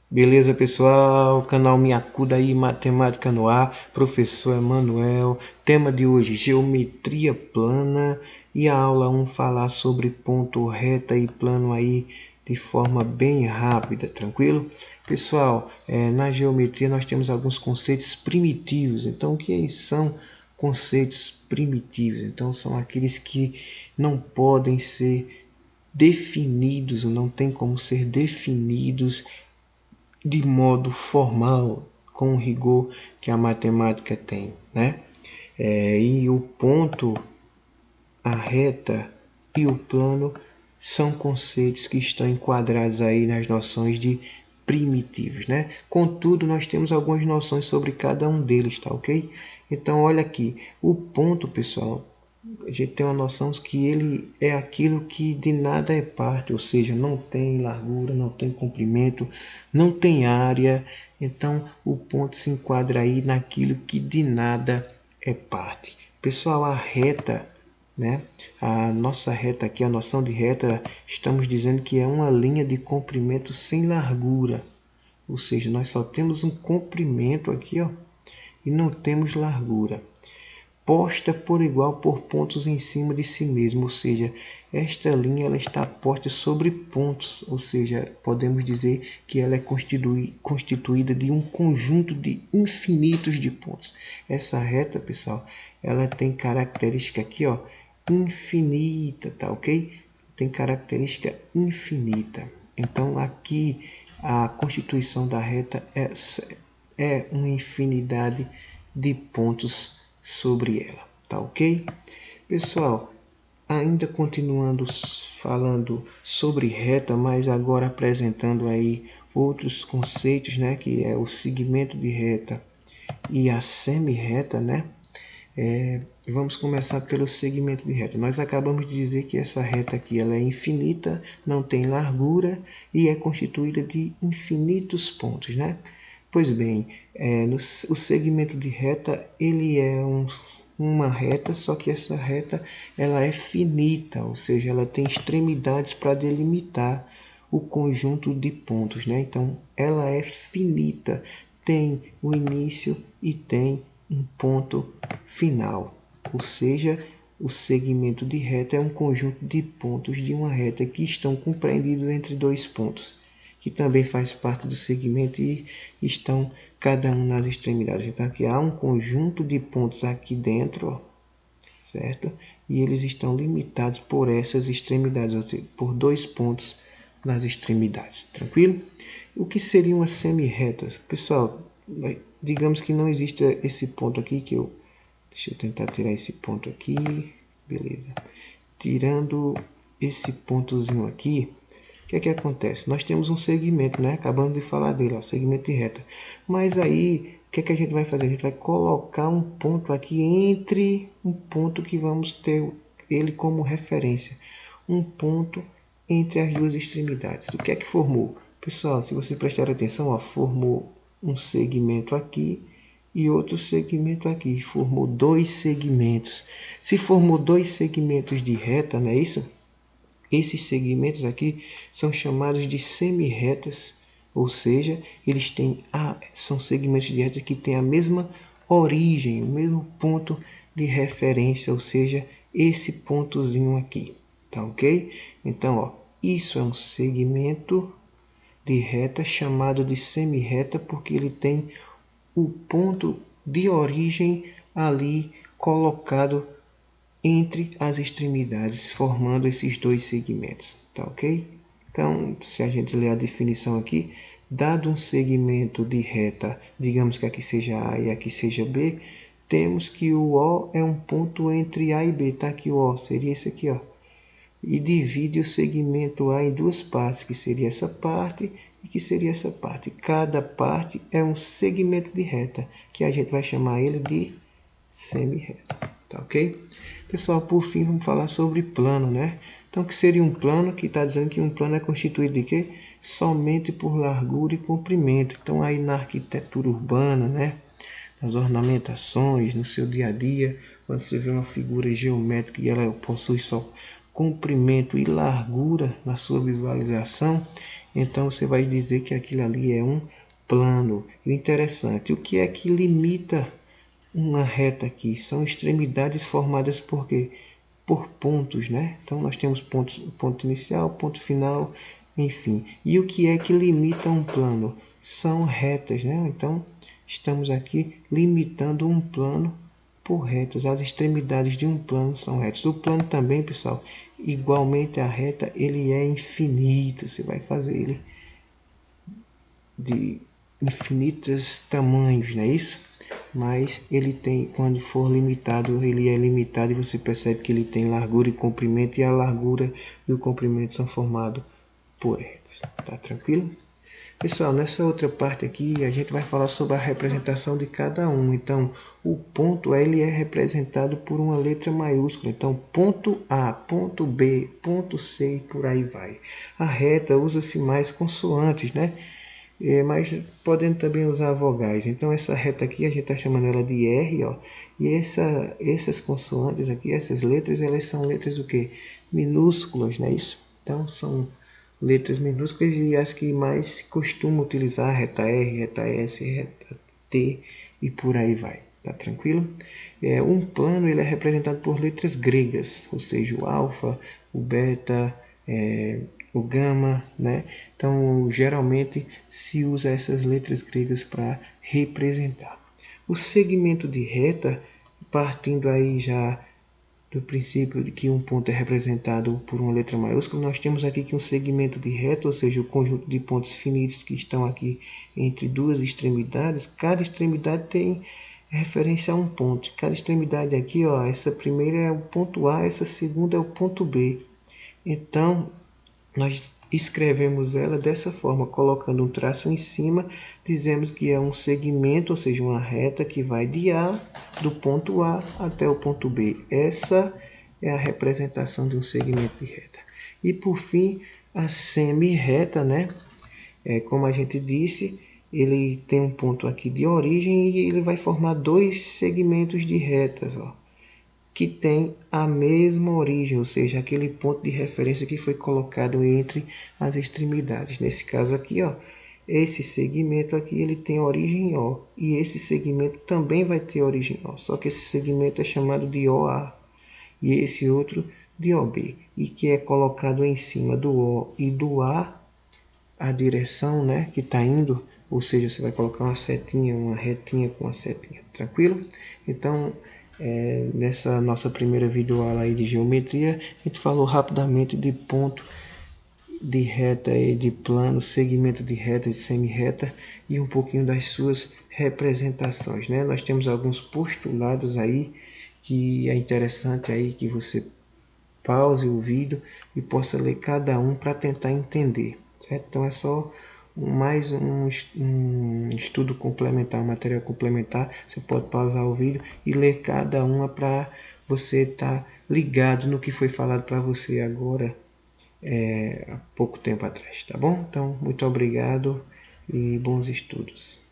Beleza, pessoal? Canal Me Acuda aí, Matemática no Ar, professor Emanuel. Tema de hoje, geometria plana. E a aula 1 falar sobre ponto, reta e plano aí de forma bem rápida, tranquilo? Pessoal, na geometria nós temos alguns conceitos primitivos. Então, o que são conceitos primitivos? Então, são aqueles que não podem ser definidos, ou não tem como ser definidos de modo formal, com o rigor que a matemática tem, né? E o ponto, a reta e o plano são conceitos que estão enquadrados aí nas noções de primitivos, né? Contudo, nós temos algumas noções sobre cada um deles, tá ok? Então, olha aqui, o ponto, pessoal, a gente tem uma noção que ele é aquilo que de nada é parte, ou seja, não tem largura, não tem comprimento, não tem área. Então, o ponto se enquadra aí naquilo que de nada é parte. Pessoal, a reta, né? A nossa reta aqui, a noção de reta, estamos dizendo que é uma linha de comprimento sem largura. Ou seja, nós só temos um comprimento aqui, ó, e não temos largura. Posta por igual por pontos em cima de si mesmo, ou seja, esta linha ela está posta sobre pontos, ou seja, podemos dizer que ela é constituída de um conjunto de infinitos de pontos. Essa reta, pessoal, ela tem característica aqui, ó, infinita, tá ok? Tem característica infinita. Então, aqui a constituição da reta é uma infinidade de pontos sobre ela, tá ok? Pessoal, ainda continuando falando sobre reta, mas agora apresentando aí outros conceitos, né, que é o segmento de reta e a semi-reta, né? Vamos começar pelo segmento de reta. Nós acabamos de dizer que essa reta aqui ela é infinita, não tem largura e é constituída de infinitos pontos, né? Pois bem, o segmento de reta ele é uma reta, só que essa reta ela é finita, ou seja, ela tem extremidades para delimitar o conjunto de pontos, né? Então, ela é finita, tem o início e tem um ponto final, ou seja, o segmento de reta é um conjunto de pontos de uma reta que estão compreendidos entre dois pontos, que também faz parte do segmento e estão cada um nas extremidades. Então aqui há um conjunto de pontos aqui dentro, ó, certo? E eles estão limitados por essas extremidades, ou seja, por dois pontos nas extremidades, tranquilo? O que seria uma semi-reta? Pessoal, digamos que não existe esse ponto aqui que eu... Deixa eu tentar tirar esse ponto aqui, beleza. Tirando esse pontozinho aqui, o que é que acontece? Nós temos um segmento, né? Acabamos de falar dele, ó, segmento de reta. Mas aí, o que é que a gente vai fazer? A gente vai colocar um ponto aqui entre um ponto que vamos ter ele como referência. Um ponto entre as duas extremidades. O que é que formou? Pessoal, se você prestar atenção, ó, formou um segmento aqui e outro segmento aqui. Formou dois segmentos. Se formou dois segmentos de reta, não é isso? Esses segmentos aqui são chamados de semi-retas, ou seja, são segmentos de reta que têm a mesma origem, o mesmo ponto de referência, ou seja, esse pontozinho aqui, tá ok? Então, ó, isso é um segmento de reta chamado de semi-reta porque ele tem o ponto de origem ali colocado entre as extremidades, formando esses dois segmentos, tá ok? Então, se a gente ler a definição aqui, dado um segmento de reta, digamos que aqui seja A e aqui seja B, temos que o O é um ponto entre A e B, tá? Aqui o O seria esse aqui, ó. E divide o segmento A em duas partes, que seria essa parte e que seria essa parte. Cada parte é um segmento de reta, que a gente vai chamar ele de semi-reta, tá ok? Pessoal, por fim, vamos falar sobre plano, né? Então, o que seria um plano? Que está dizendo que um plano é constituído de quê? Somente por largura e comprimento. Então, aí na arquitetura urbana, né? Nas ornamentações, no seu dia a dia, quando você vê uma figura geométrica e ela possui só comprimento e largura na sua visualização, Então você vai dizer que aquilo ali é um plano. E o interessante, o que é que limita uma reta aqui? São extremidades formadas por quê? Por pontos, né? Então nós temos ponto inicial, ponto final, enfim. E o que é que limita um plano? São retas, né? Então estamos aqui limitando um plano por retas. As extremidades de um plano são retas. O plano também, pessoal, igualmente a reta, ele é infinito. Você vai fazer ele de infinitos tamanhos, não é isso? Mas ele tem, quando for limitado, ele é limitado e você percebe que ele tem largura e comprimento, e a largura e o comprimento são formados por retas. Tá tranquilo? Pessoal, nessa outra parte aqui a gente vai falar sobre a representação de cada um. Então, o ponto ele é representado por uma letra maiúscula. Então, ponto A, ponto B, ponto C e por aí vai. A reta usa-se mais consoantes, né? Mas podendo também usar vogais. Então, essa reta aqui a gente está chamando ela de R, ó. E essas consoantes aqui, essas letras, elas são letras o quê? Minúsculas, não é isso? Então, são letras minúsculas e as que mais se costuma utilizar, reta R, reta S, reta T e por aí vai. Tá tranquilo? Um plano ele é representado por letras gregas, ou seja, o alfa, o beta, o gama, né? Então, geralmente se usa essas letras gregas para representar. O segmento de reta, partindo aí já do princípio de que um ponto é representado por uma letra maiúscula, nós temos aqui que um segmento de reta, ou seja, o conjunto de pontos finitos que estão aqui entre duas extremidades, cada extremidade tem referência a um ponto. Cada extremidade aqui, ó, essa primeira é o ponto A, essa segunda é o ponto B. Então, nós escrevemos ela dessa forma, colocando um traço em cima, dizemos que é um segmento, ou seja, uma reta que vai do ponto A até o ponto B. Essa é a representação de um segmento de reta. E por fim, a semi-reta, né? Como a gente disse, ele tem um ponto aqui de origem e ele vai formar dois segmentos de retas, ó, que tem a mesma origem, ou seja, aquele ponto de referência que foi colocado entre as extremidades. Nesse caso aqui, ó, esse segmento aqui ele tem origem em O, e esse segmento também vai ter origem em O, só que esse segmento é chamado de OA e esse outro de OB, e que é colocado em cima do O e do A a direção, né, que está indo, ou seja, você vai colocar uma setinha, uma retinha com uma setinha, tranquilo? Então, nessa nossa primeira videoaula aí de geometria, a gente falou rapidamente de ponto, de reta e de plano, segmento de reta e semi-reta e um pouquinho das suas representações, né? Nós temos alguns postulados aí que é interessante aí que você pause o vídeo e possa ler cada um para tentar entender, certo? Então é só mais um estudo complementar, um material complementar. Você pode pausar o vídeo e ler cada uma para você estar ligado no que foi falado para você agora, há pouco tempo atrás, tá bom? Então, muito obrigado e bons estudos.